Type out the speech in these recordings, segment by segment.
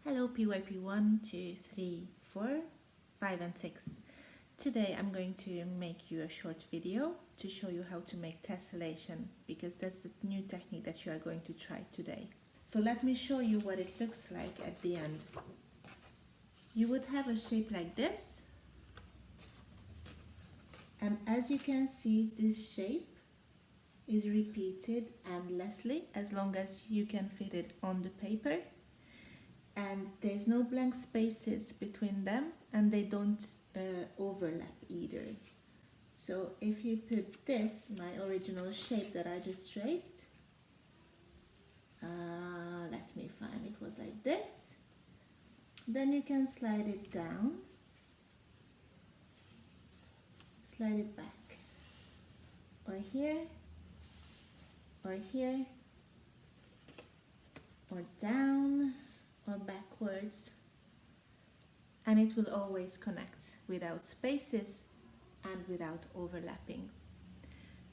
Hello PYP 1, 2, 3, 4, 5 and 6. Today I'm going to make you a short video to show you how to make tessellation, because that's the new technique that you are going to try today. So let me show you what it looks like at the end. You would have a shape like this, and as you can see, this shape is repeated endlessly as long as you can fit it on the paper. And there's no blank spaces between them, and they don't overlap either. So if you put this, my original shape that I just traced, let me find, it was like this. Then you can slide it down, slide it back, or here, or here, or down, or backwards, and it will always connect without spaces and without overlapping.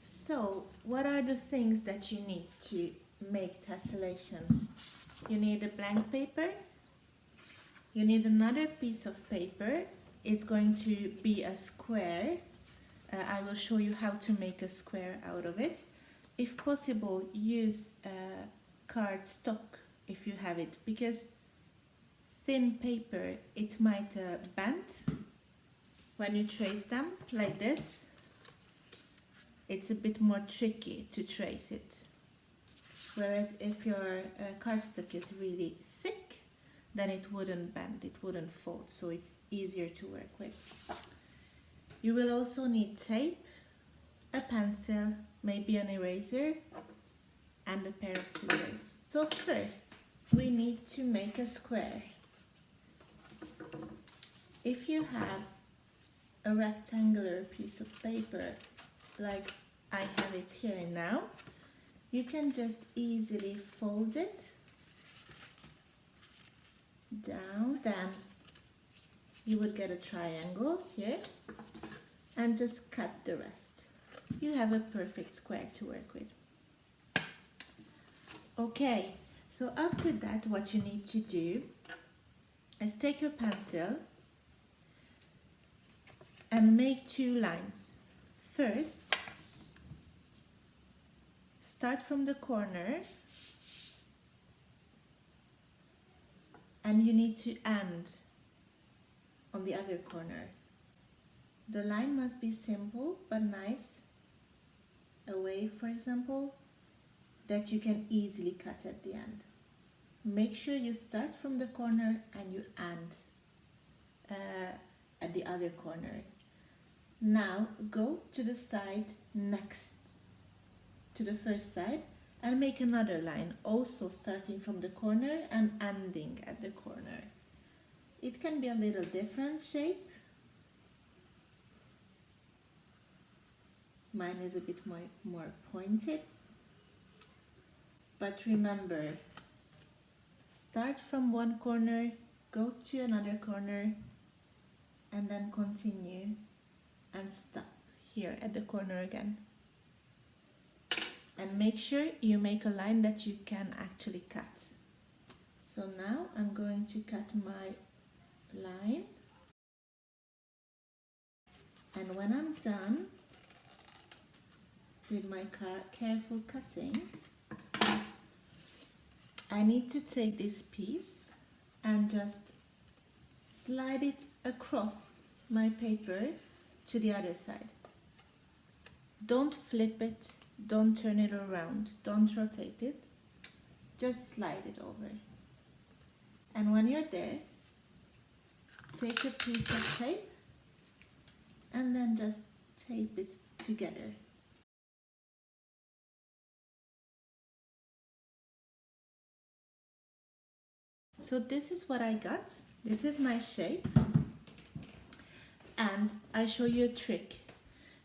So what are the things that you need to make tessellation? You need a blank paper, you need another piece of paper. It's going to be a square. I will show you how to make a square out of it. If possible, use cardstock if you have it, because thin paper, it might bend when you trace them like this. It's a bit more tricky to trace it, whereas if your cardstock is really thick, then it wouldn't bend, it wouldn't fold, so it's easier to work with. You will also need tape, a pencil, maybe an eraser, and a pair of scissors. So first we need to make a square. If you have a rectangular piece of paper like I have it here now, you can just easily fold it down. Then you would get a triangle here and just cut the rest. You have a perfect square to work with. Okay, so after that, what you need to do is take your pencil and make two lines. First, start from the corner, and you need to end on the other corner. The line must be simple but nice, a wave for example, that you can easily cut at the end. Make sure you start from the corner and you end at the other corner. Now go to the side next to the first side and make another line, also starting from the corner and ending at the corner. It can be a little different shape. Mine is a bit more pointed. But remember, start from one corner, go to another corner, and then continue and stop here at the corner again. And make sure you make a line that you can actually cut. So now I'm going to cut my line, and when I'm done with my careful cutting, I need to take this piece and just slide it across my paper to the other side. Don't flip it, don't turn it around, don't rotate it, just slide it over. And when you're there, take a piece of tape and then just tape it together. So this is what I got. This is my shape. And I show you a trick,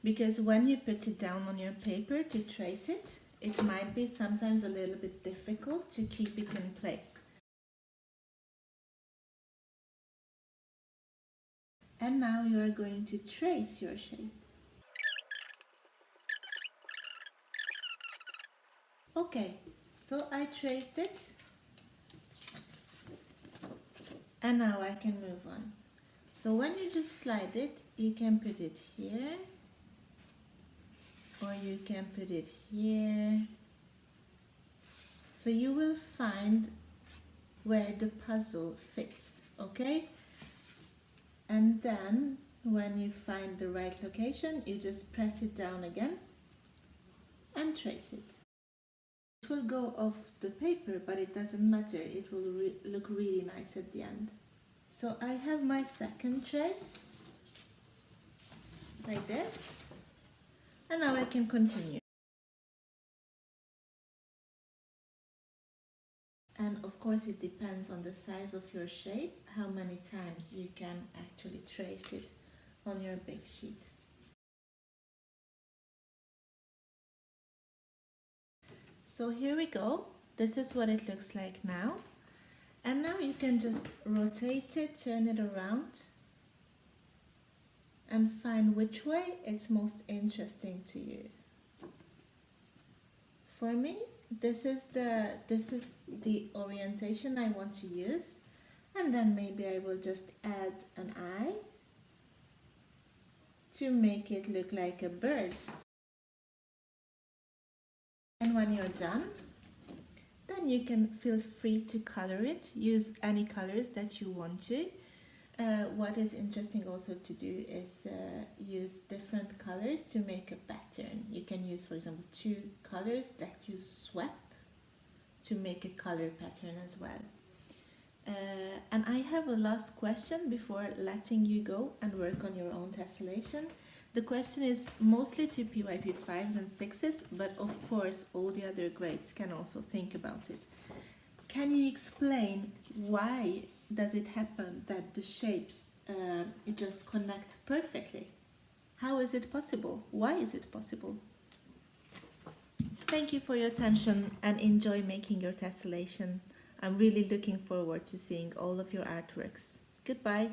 because when you put it down on your paper to trace it, it might be sometimes a little bit difficult to keep it in place. And now you are going to trace your shape. Okay, so I traced it. And now I can move on. So when you just slide it, you can put it here, or you can put it here. So you will find where the puzzle fits, okay? And then when you find the right location, you just press it down again and trace it. It will go off the paper, but it doesn't matter. It will look really nice at the end. So I have my second trace, like this. And now I can continue. And of course it depends on the size of your shape, how many times you can actually trace it on your big sheet. So here we go. This is what it looks like now. And now you can just rotate it, turn it around, and find which way it's most interesting to you. For me, this is the orientation I want to use, and then maybe I will just add an eye to make it look like a bird. And when you're done, then you can feel free to color it. Use any colors that you want to. What is interesting also to do is use different colors to make a pattern. You can use, for example, 2 colors that you swap to make a color pattern as well. And I have a last question before letting you go and work on your own tessellation. The question is mostly to PYP 5s and 6s, but of course all the other grades can also think about it. Can you explain why does it happen that the shapes just connect perfectly? How is it possible? Why is it possible? Thank you for your attention and enjoy making your tessellation. I'm really looking forward to seeing all of your artworks. Goodbye.